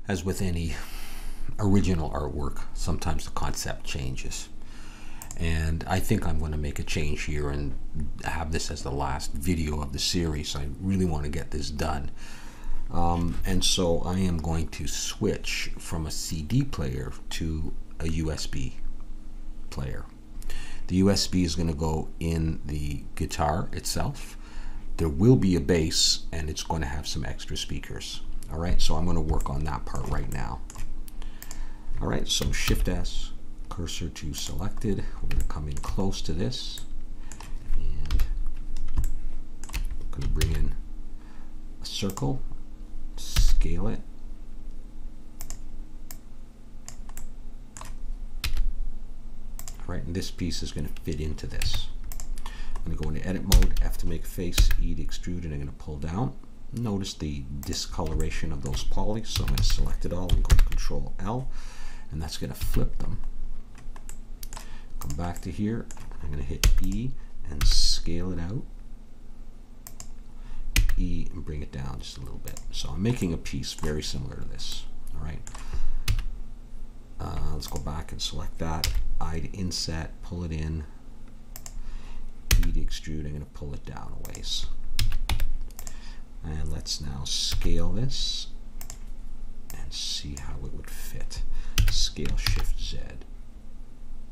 As with any original artwork, sometimes the concept changes. And I think I'm going to make a change here and have this as the last video of the series. I really want to get this done. And so I am going to switch from a CD player to a USB player. The USB is going to go in the guitar itself. There will be a bass, and it's going to have some extra speakers. All right, so I'm going to work on that part right now. All right, so Shift S, cursor to selected. We're going to come in close to this, and I'm going to bring in a circle, scale it. All right, and this piece is going to fit into this. I'm going to go into edit mode, F to make a face, E to extrude, and I'm going to pull down. Notice the discoloration of those polys, so I'm going to select it all and go Control L, and that's going to flip them. Come back to here, I'm going to hit E and scale it out. E and bring it down just a little bit. So I'm making a piece very similar to this. All right. Let's go back and select that. I to inset, pull it in. E to extrude, I'm going to pull it down a ways. And let's now scale this and see how it would fit. Scale Shift Z.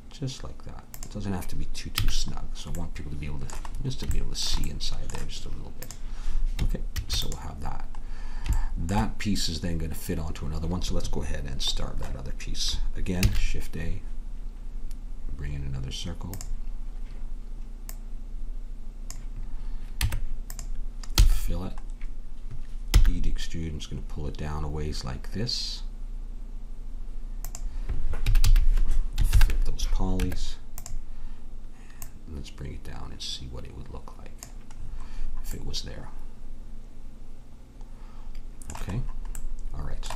Just like that. It doesn't have to be too snug. So I want people to be able to see inside there just a little bit. Okay, so we'll have that. That piece is then going to fit onto another one. So let's go ahead and start that other piece. Again, Shift A, bring in another circle. Fill it. E to extrude, I'm just going to pull it down a ways like this. Flip those polys. And let's bring it down and see what it would look like if it was there. Okay. All right. So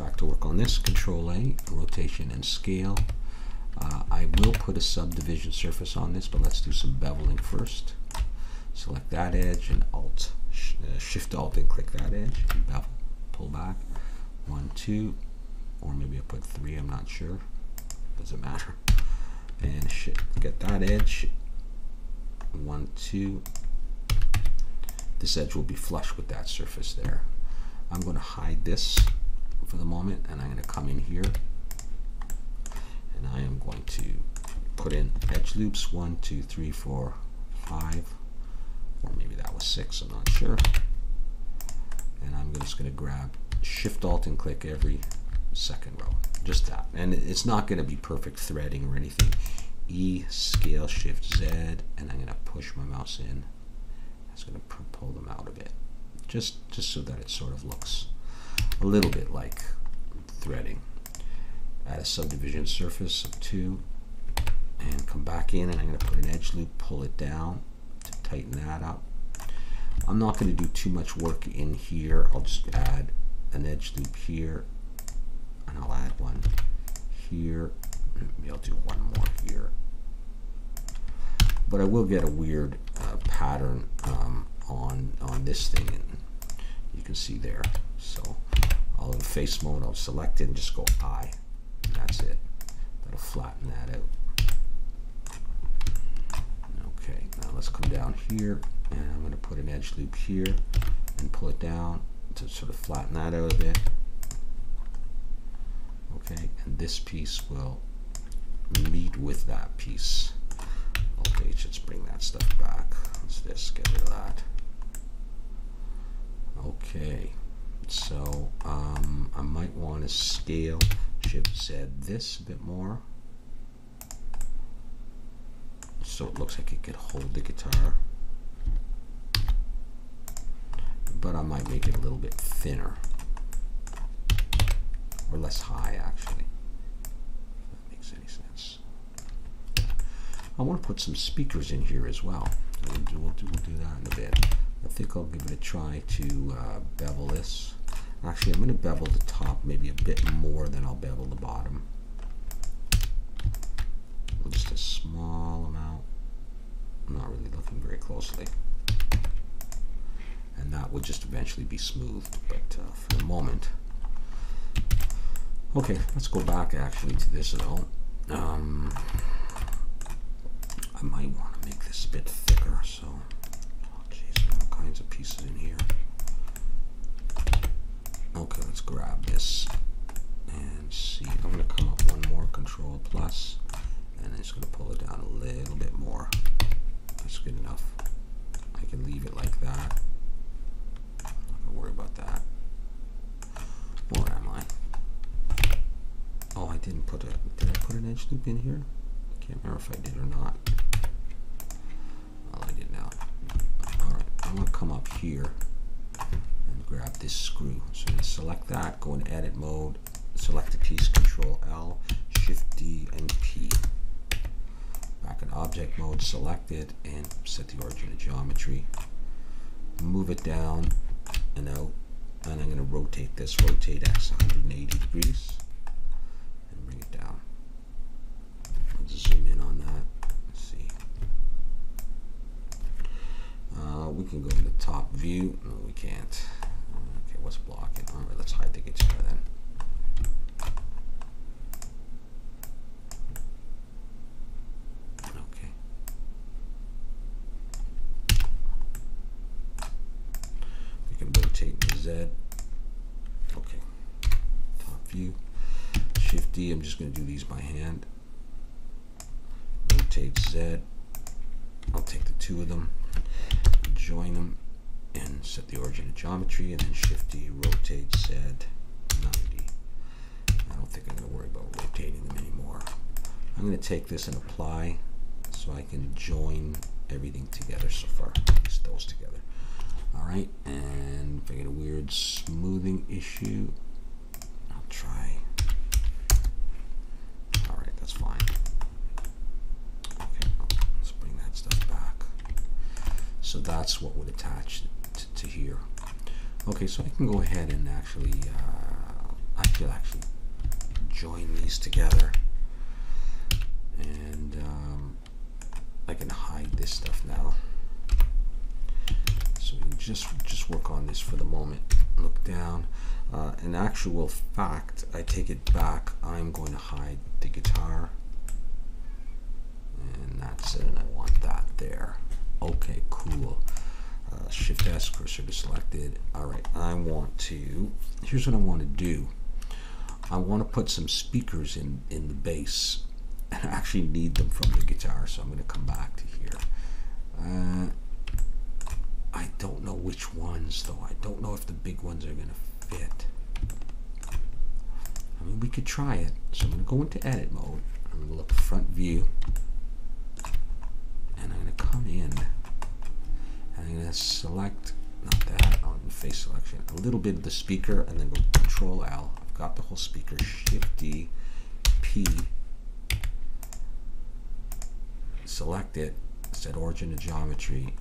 back to work on this. Control A, rotation and scale. I will put a subdivision surface on this, but let's do some beveling first. Select that edge and Shift Alt and click that edge and bevel. Pull back. 1, 2, or maybe I put 3. I'm not sure. Doesn't matter. And get that edge. 1, 2. This edge will be flush with that surface there. I'm going to hide this for the moment, and I'm going to come in here, and I am going to put in edge loops. 1, 2, 3, 4, 5. Or maybe that was 6, I'm not sure. And I'm just going to grab Shift Alt and click every second row. Just that. And it's not going to be perfect threading or anything. E, scale, Shift Z, and I'm going to push my mouse in. It's going to pull them out a bit. Just so that it sort of looks a little bit like threading. Add a subdivision surface of 2. And come back in, and I'm going to put an edge loop, pull it down. Tighten that up. I'm not going to do too much work in here. I'll just add an edge loop here, and I'll add one here. Maybe I'll do one more here. But I will get a weird pattern on this thing, and you can see there. So I'll in face mode, I'll select it and just go I, and that's it. That'll flatten that out. Okay, now let's come down here, and I'm going to put an edge loop here and pull it down to sort of flatten that out a bit. Okay, and this piece will meet with that piece. Okay, let's bring that stuff back. Let's just get rid of that. Okay, so I might want to scale Shift Z this a bit more, so it looks like it could hold the guitar, but I might make it a little bit thinner, or less high actually, if that makes any sense. I want to put some speakers in here as well. We'll do that in a bit. I think I'll give it a try to bevel this. Actually, I'm going to bevel the top maybe a bit more than I'll bevel the bottom. Just a small amount. I'm not really looking very closely. And that would just eventually be smoothed, but for the moment Okay, let's go back actually to this though. I might want to make this a bit thicker, so, oh geez, all kinds of pieces in here. Okay, let's grab this and see. I'm going to come up one more, Control plus, and it's going to pull it down a little bit more. That's good enough. I can leave it like that. I'm not going to worry about that. Or am I? Oh, I didn't put did I put an edge loop in here? I can't remember if I did or not. Well, I did now. Alright, I'm going to come up here and grab this screw. So you select that, go in edit mode, select the piece, Control L, Shift D, and P. Back in object mode, select it, and set the origin of geometry. Move it down and out, and I'm going to rotate this, rotate X 180 degrees. Bring it down. Let's zoom in on that. Let's see. We can go to the top view. No, we can't. Okay, what's blocking? All right, let's hide the guitar then. Okay. We can rotate the Z. Okay. Top view. Shift D, I'm just going to do these by hand. Rotate Z. I'll take the two of them, join them, and set the origin of geometry, and then Shift D, rotate Z 90. I don't think I'm going to worry about rotating them anymore. I'm going to take this and apply so I can join everything together so far. Just those together. Alright, and if I get a weird smoothing issue, I'll try. Alright, that's fine. Okay, let's bring that stuff back. So that's what would attach to here. Okay, so I can go ahead and actually, I could actually join these together. And I can hide this stuff now. So we can just work on this for the moment. Look down. In actual fact, I take it back. I'm going to hide the guitar, and that's it. And I want that there. Okay, cool. Shift S, cursor to selected. All right, I want to. Here's what I want to do. I want to put some speakers in the bass, and I actually need them from the guitar. So I'm going to come back to here. I don't know which ones though. I don't know if the big ones are going to fit. I mean, we could try it. So I'm going to go into edit mode. I'm going to look front view, and I'm going to come in, and I'm going to select, not that, on face selection, a little bit of the speaker, and then go Control L. I've got the whole speaker. Shift D, P, select it, set origin to geometry,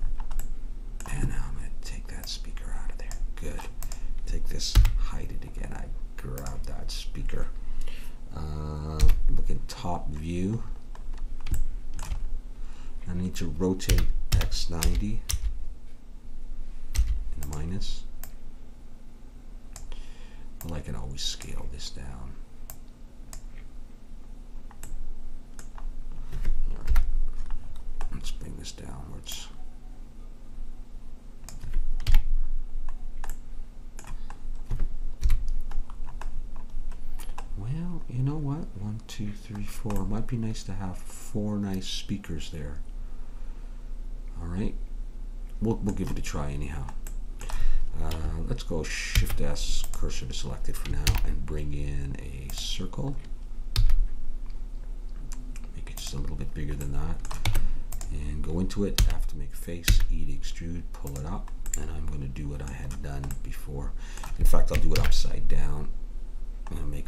and now I'm going to take that speaker out of there. Good. Take this, hide it again. I grab that speaker. Look at top view. I need to rotate X 90 in the minus. Well, I can always scale this down. All right. Let's bring this downwards. Well, you know what? 1, 2, 3, 4. It might be nice to have 4 nice speakers there. All right, we'll give it a try anyhow. Let's go Shift S, cursor to selected for now, and bring in a circle. Make it just a little bit bigger than that, and go into it. I have to make a face, E to extrude, pull it up, and I'm going to do what I had done before. In fact, I'll do it upside down. I'm going to make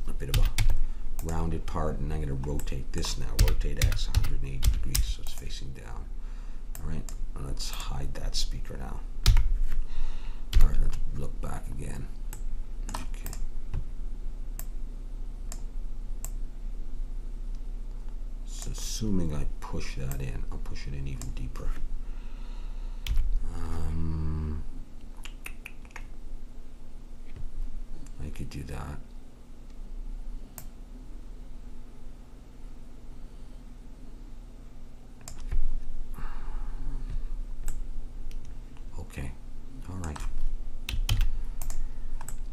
a bit of a rounded part, and I'm going to rotate this now. Rotate X 180 degrees so it's facing down. All right, let's hide that speaker now. All right, let's look back again. Okay. So assuming I push that in, I'll push it in even deeper. I could do that.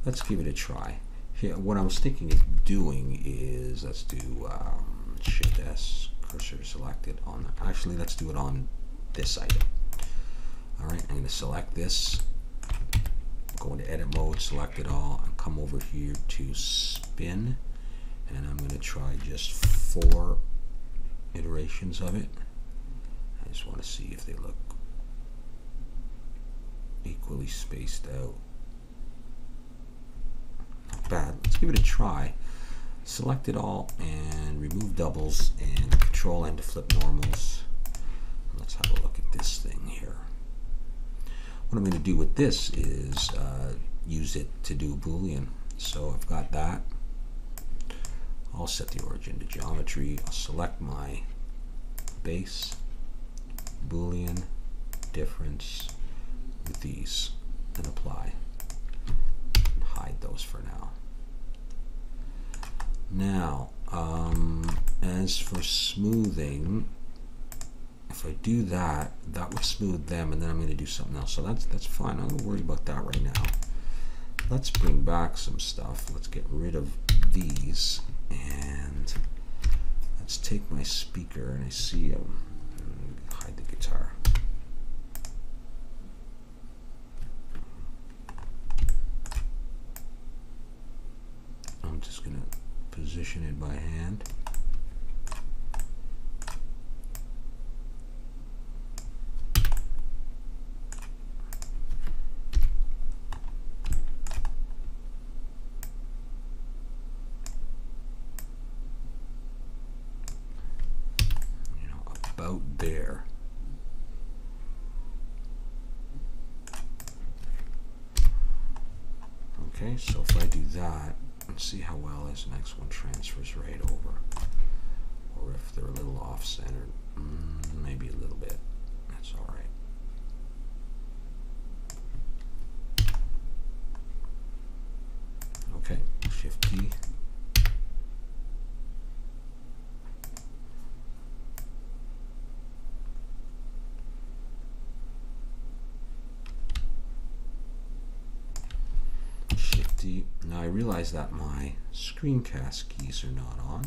let's give it a try. Here, what I was thinking of doing is, let's do Shift S, cursor selected on, actually let's do it on this item. All right, I'm going to select this, go into edit mode, select it all, and come over here to spin, and I'm going to try just 4 iterations of it. I just want to see if they look equally spaced out. Not bad. Let's give it a try. Select it all and remove doubles and Control N to flip normals. Let's have a look at this thing here. What I'm going to do with this is use it to do a Boolean. So I've got that. I'll set the origin to geometry. I'll select my base, Boolean, difference with these, and apply. And hide those for now. Now, as for smoothing, if I do that, that would smooth them, and then I'm going to do something else. So that's fine. I'm not going to worry about that right now. Let's bring back some stuff. Let's get rid of these, and let's take my speaker, and I see him. Hide the guitar. I'm just going to position it by hand. About there. Okay, so if I do that, let's see how well this next one transfers right over, or if they're a little off-centered, maybe a little bit. That's all right. Okay, Shift T. Now I realize that my screencast keys are not on,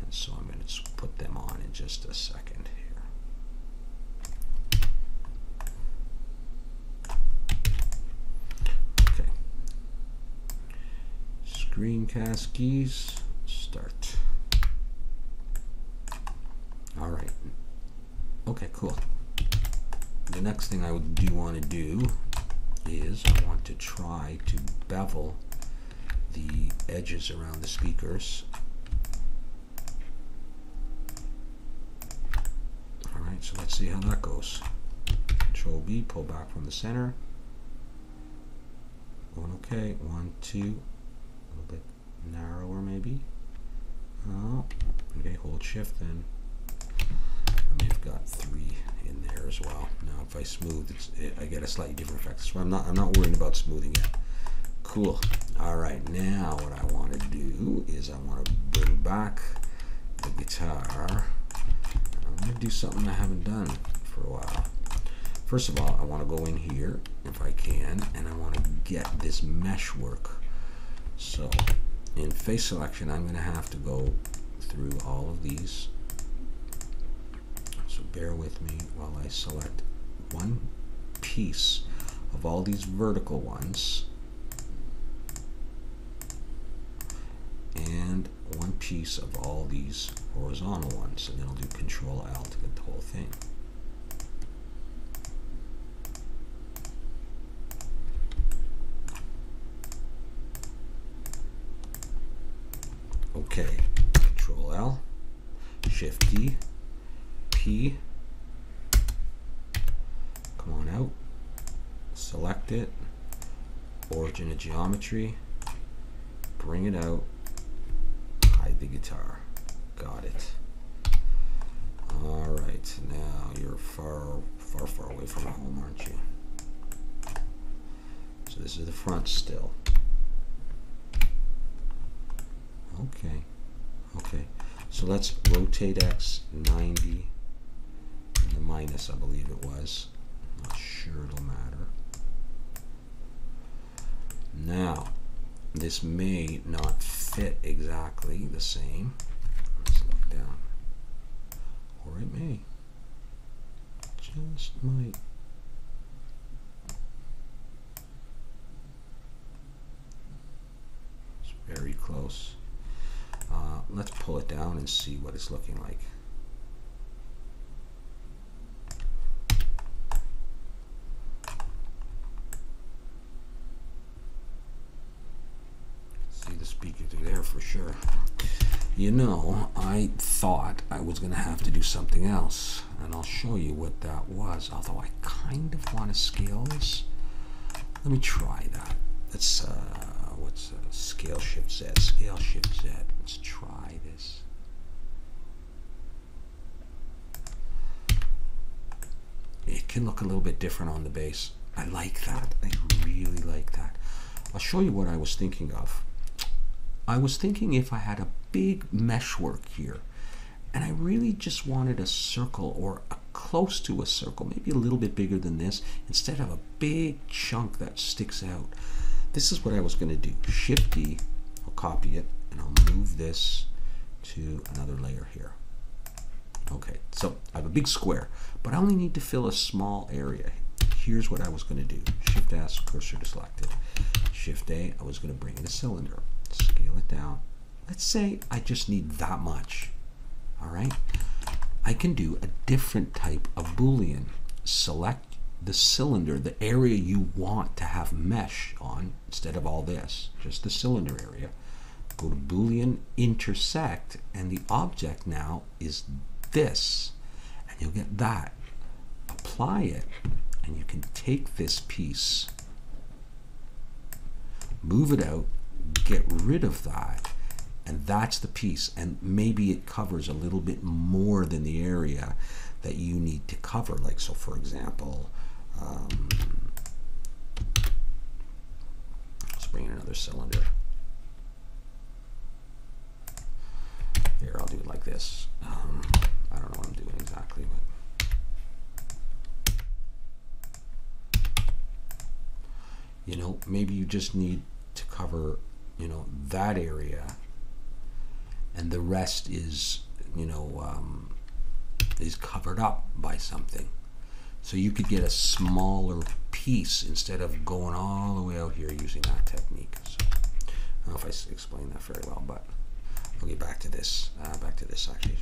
and so I'm going to put them on in just a second here. Okay. Screencast keys, start. All right. Okay, cool. The next thing I do want to do is I want to try to bevel the edges around the speakers. Alright, so let's see how that goes. Control B, pull back from the center. Going okay, 1, 2, a little bit narrower maybe. Oh, okay, hold Shift then. And we've got 3 in there as well. Now if I smooth, I get a slightly different effect. So I'm not worrying about smoothing it. Cool. All right, now what I want to do is I want to bring back the guitar. I'm going to do something I haven't done for a while. First of all, I want to go in here if I can, and I want to get this mesh work. So in face selection, I'm going to have to go through all of these. So bear with me while I select one piece of all these vertical ones and one piece of all these horizontal ones, and then I'll do Control L to get the whole thing. Okay, Control L, Shift D, P, come on out, select it, origin of geometry, bring it out, hide the guitar. Got it. Alright, now you're far away from home, aren't you? So this is the front still. Okay. Okay. So let's rotate X 90 and the minus, I believe it was. I'm not sure it'll matter. Now, this may not fit exactly the same. Let's look down. Or it may. Just might. It's very close. Let's pull it down and see what it's looking like. See the speaker through there for sure. You know, I thought I was going to have to do something else, and I'll show you what that was, although I kind of want to scale this. Let me try that. Let's, what's scale shift Z? Scale shift Z. Let's try this. It can look a little bit different on the base. I like that. I really like that. I'll show you what I was thinking of. I was thinking if I had a big meshwork here, and I really just wanted a circle or close to a circle, maybe a little bit bigger than this, instead of a big chunk that sticks out. This is what I was going to do. Shift D, I'll copy it, and I'll move this to another layer here. Okay, so I have a big square, but I only need to fill a small area. Here's what I was going to do. Shift S, cursor to selected. Shift A, I was going to bring in a cylinder. Scale it down. Let's say I just need that much. All right. I can do a different type of Boolean. Select the cylinder, the area you want to have mesh on, instead of all this, just the cylinder area. Go to Boolean intersect, and the object now is this, and you'll get that. Apply it, and you can take this piece, move it out, get rid of that, and that's the piece. And maybe it covers a little bit more than the area that you need to cover. Like, so for example, let's bring in another cylinder. Here, I'll do it like this. I don't know what I'm doing exactly, but you know, maybe you just need to cover, you know, that area, and the rest is, you know, is covered up by something. So you could get a smaller piece instead of going all the way out here using that technique. So I don't know if I explained that very well, but I'll get back to this. Actually.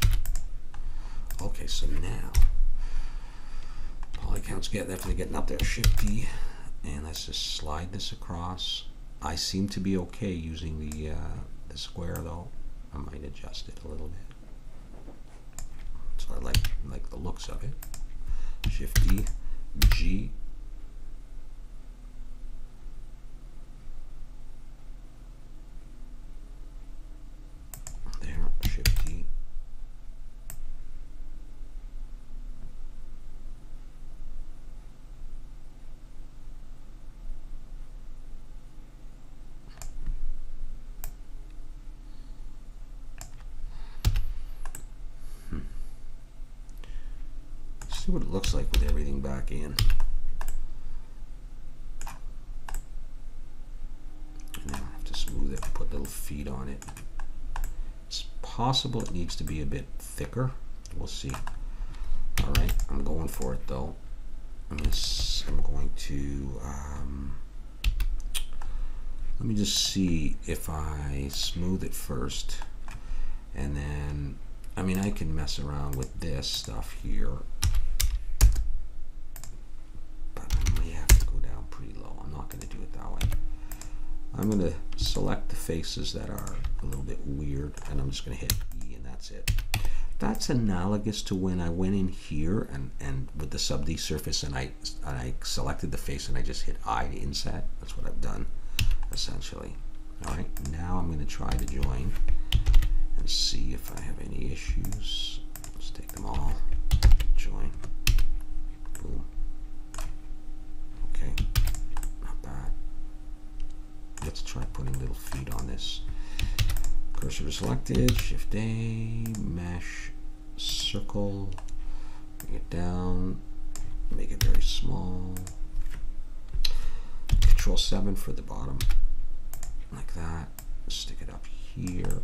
Okay, so now poly count's definitely getting up there. Shift D, and let's just slide this across. I seem to be okay using the square, though. I might adjust it a little bit. So I like the looks of it. Shift D, G. There, Shift D. See what it looks like with everything back in. And now I have to smooth it, put little feet on it. It's possible it needs to be a bit thicker. We'll see. All right, I'm going for it though. I'm going to let me just see if I smooth it first, and then, I mean, I can mess around with this stuff here. I'm not going to do it that way. I'm going to select the faces that are a little bit weird, and I'm just going to hit E, and that's it. That's analogous to when I went in here and with the sub D surface, and I selected the face and I just hit I to inset. That's what I've done essentially. All right, now I'm going to try to join and see if I have any issues. Let's take them all. Join. Boom. Okay. Let's try putting little feet on this. Cursor is selected, Shift A, mesh, circle, bring it down, make it very small. Control 7 for the bottom, like that. Stick it up here.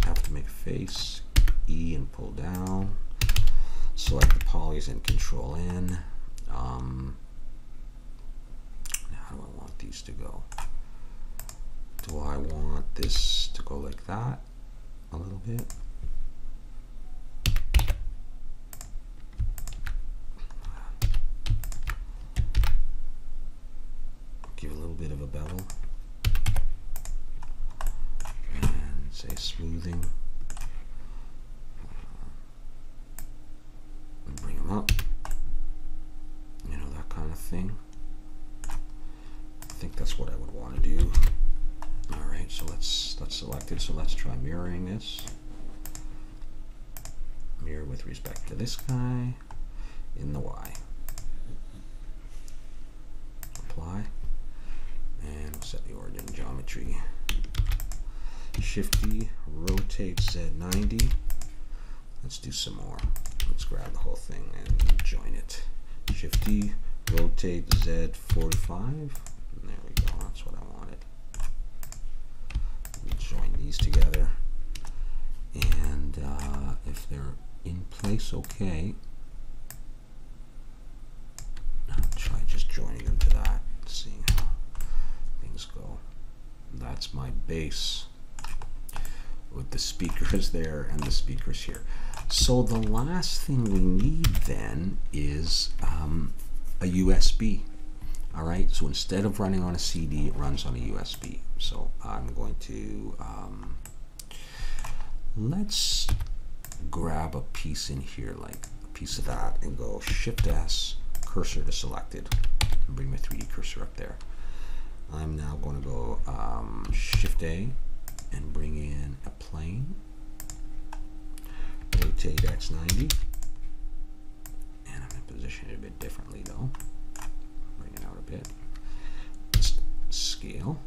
Have to make a face, E and pull down. Select the polys and Control N. How do I want these to go? Do I want this to go like that a little bit? Give a little bit of a bevel. And say smoothing. And bring them up. You know, that kind of thing. I think that's what I would want to do. Alright, so that's selected. So let's try mirroring this. Mirror with respect to this guy in the Y. Apply. And we'll set the origin geometry. Shift D, rotate Z90. Let's do some more. Let's grab the whole thing and join it. Shift D, rotate Z45. And there we go, that's what I wanted. We'll join these together. And if they're in place okay, I'll try just joining them to that, seeing how things go. That's my base with the speakers there and the speakers here. So the last thing we need then is a USB. All right, so instead of running on a CD, it runs on a USB. So I'm going to let's grab a piece in here, like a piece of that, and go Shift S, cursor to selected, and bring my 3D cursor up there. I'm now going to go Shift A and bring in a plane, rotate X90, and I'm going to position it a bit differently though. Bring it out a bit. Just scale.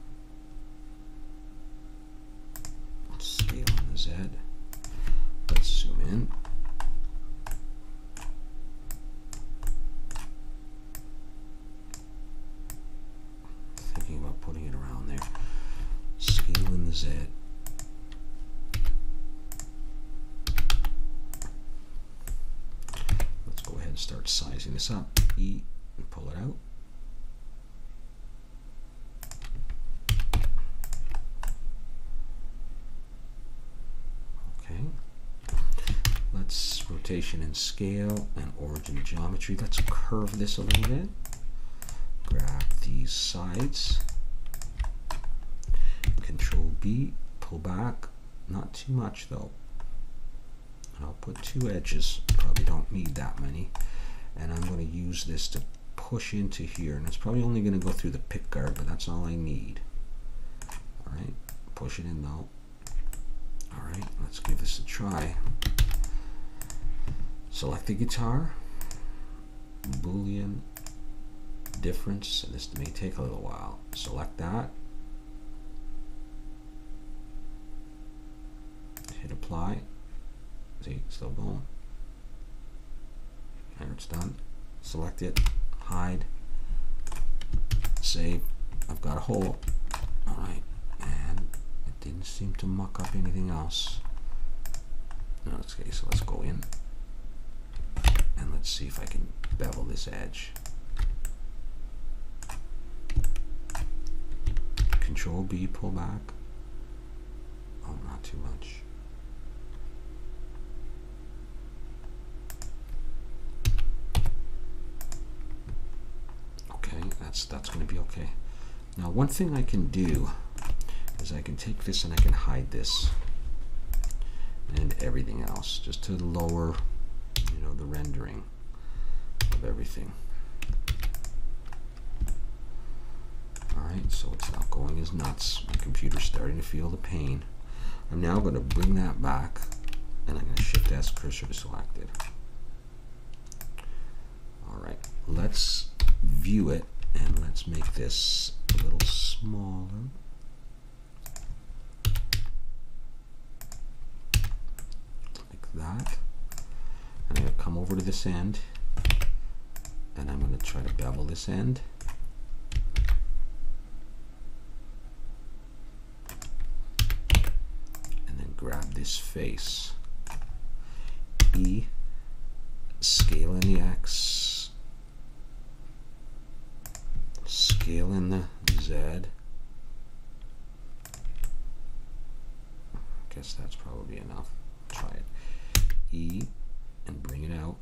Scale on the Z. Let's zoom in. Thinking about putting it around there. Scale in the Z. Let's go ahead and start sizing this up. E and pull it out. Okay. Let's rotation and scale and origin geometry. Let's curve this a little bit. Grab these sides. Control B, pull back. Not too much though. I'll put 2 edges. Probably don't need that many. And I'm going to use this to push into here. And it's probably only going to go through the pick guard, but that's all I need. Alright, push it in though. Alright, let's give this a try. Select the guitar. Boolean difference. And this may take a little while. Select that. Hit apply. See, still going. There, it's done. Select it, hide, save. I've got a hole. Alright, and it didn't seem to muck up anything else. No, okay, so let's go in and let's see if I can bevel this edge. Control B, pull back. Oh, not too much. That's going to be okay. Now one thing I can do is I can take this and I can hide this and everything else just to lower, you know, the rendering of everything. Alright, so it's not going as nuts. My computer's starting to feel the pain. I'm now going to bring that back and I'm going to Shift S, cursor to selected. Alright, let's view it. And let's make this a little smaller. Like that. And I'm going to come over to this end and I'm going to try to bevel this end. And then grab this face. E, scale in the X, scale in the Z. Guess that's probably enough. Try it. E, and bring it out.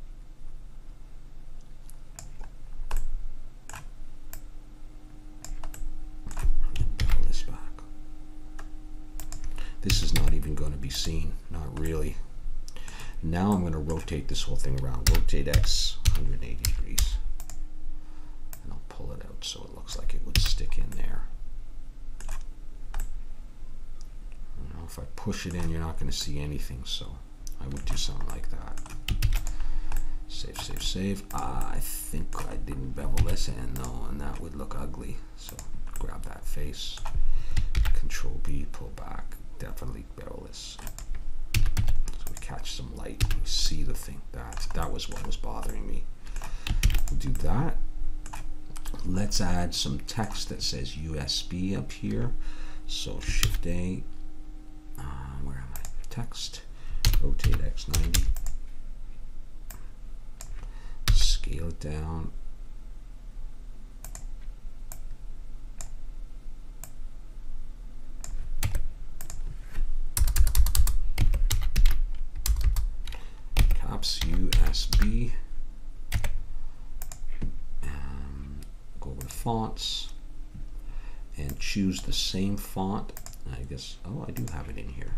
And pull this back. This is not even going to be seen. Not really. Now I'm going to rotate this whole thing around. Rotate X 180 degrees. And I'll pull it out so it looks like it would stick in there. You know, if I push it in, you're not going to see anything, so I would do something like that. Save, save, save. I think I didn't bevel this in, though, and that would look ugly. So grab that face. Control B, pull back. Definitely bevel this. Catch some light, we see the thing. That was what was bothering me. We'll do that. Let's add some text that says USB up here. So Shift A, where am I? Text, rotate X90, scale it down. USB, go over to fonts and choose the same font. I guess, oh, I do have it in here.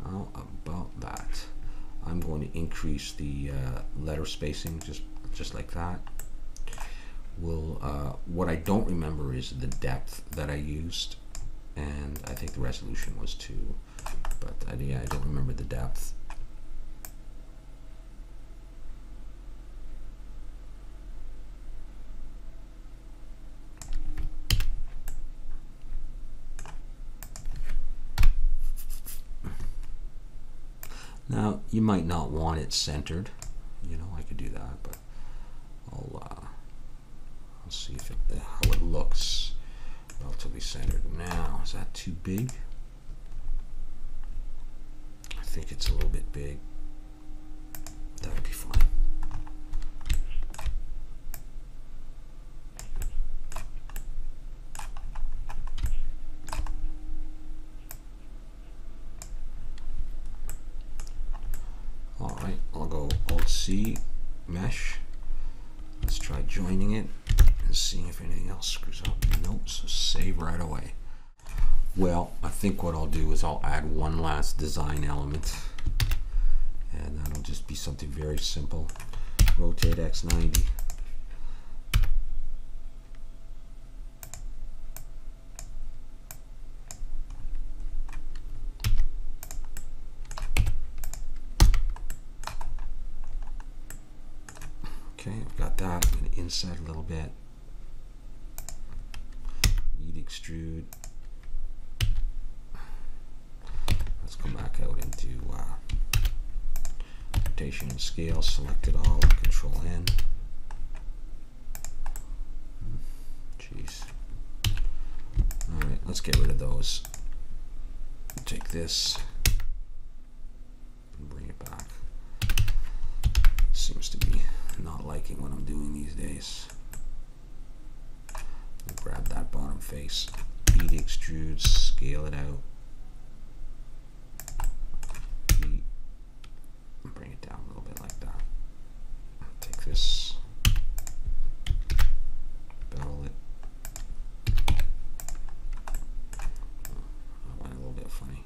How about that? I'm going to increase the letter spacing just like that. What I don't remember is the depth that I used, and I think the resolution was 2, but yeah, I don't remember the depth. Now, you might not want it centered. You know, I could do that, but I'll see if how it looks relatively centered. Now, is that too big? I think it's a little bit big. That would be fine. Alright, I'll go Alt-C, Mesh. Let's try joining it and seeing if anything else screws up. Nope, so save right away. Well, I think what I'll do is I'll add one last design element. And that'll just be something very simple. Rotate X90. Okay, I've got that. I'm going to inset a little bit. Need extrude. Let's come back out into rotation and scale. Select it all. Control N. Jeez. All right, let's get rid of those. Take this and bring it back. Seems to be not liking what I'm doing these days. Grab that bottom face, beat extrude, scale it out, beat, and bring it down a little bit like that. Take this, bevel it. That went a little bit funny.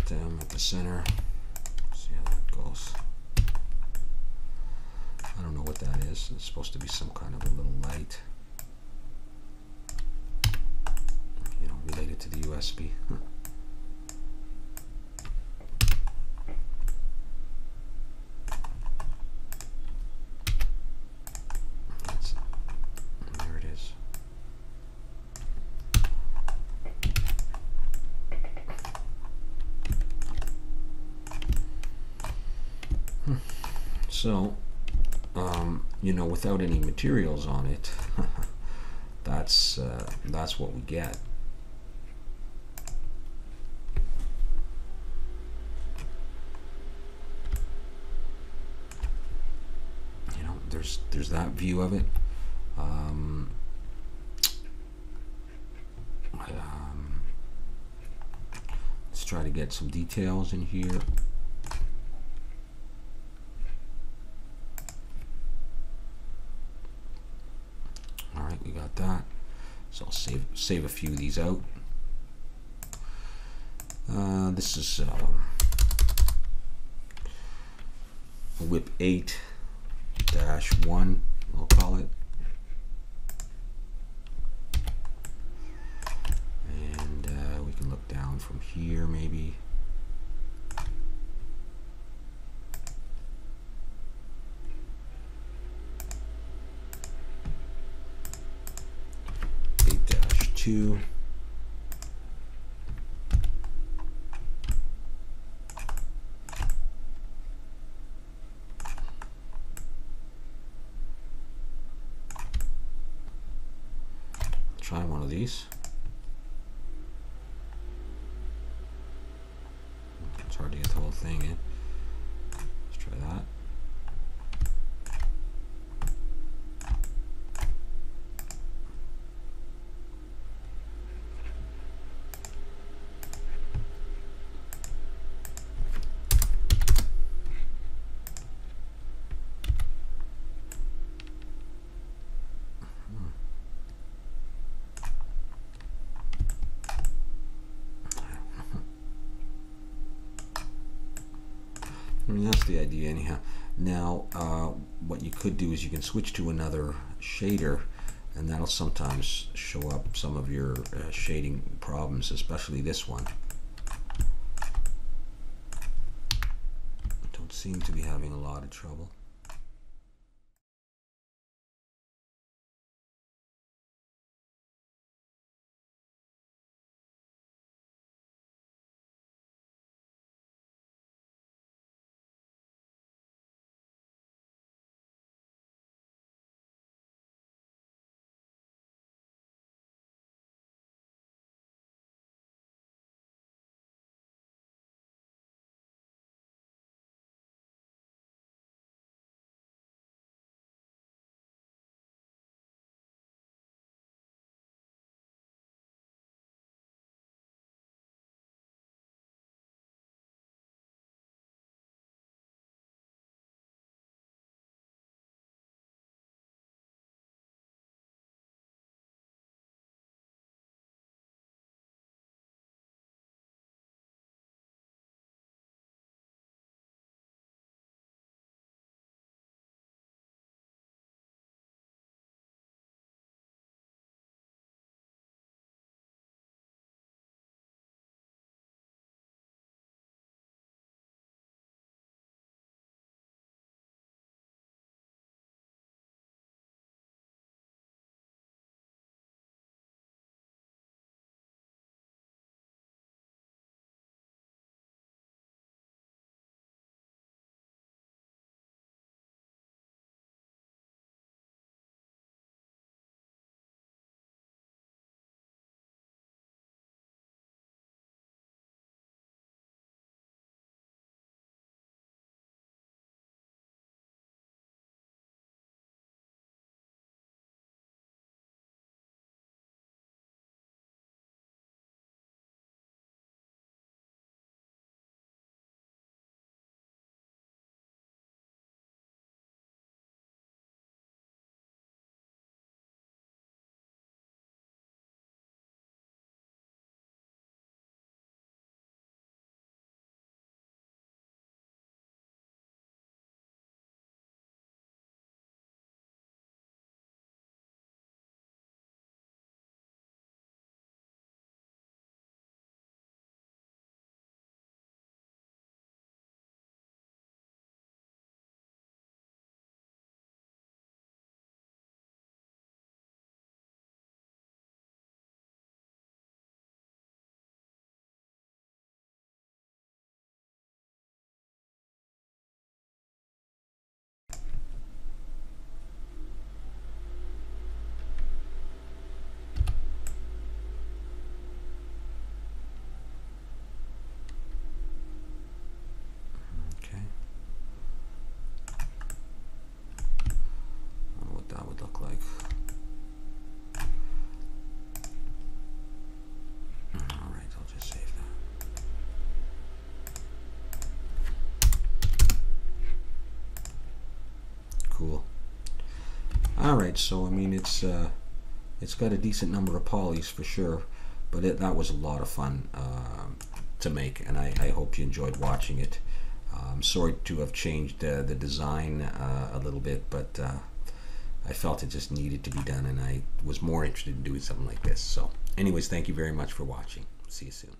Down at the center, see how that goes. I don't know what that is. It's supposed to be some kind of a little light, you know, related to the USB. So, you know, without any materials on it, that's what we get. You know, there's that view of it. Um, let's try to get some details in here. All right, we got that. So I'll save a few of these out. This is whip 8-1, I'll call it. And we can look down from here maybe. Two. Try one of these. It's hard to get the whole thing in. Let's try that. I mean, that's the idea anyhow. Now, what you could do is you can switch to another shader, and that'll sometimes show up some of your shading problems, especially this one. Don't seem to be having a lot of trouble. cool. All right, so I mean it's got a decent number of polys for sure, but that was a lot of fun to make, and I hope you enjoyed watching it. I'm sorry to have changed the design a little bit, but I felt it just needed to be done, and I was more interested in doing something like this. So anyways, thank you very much for watching. See you soon.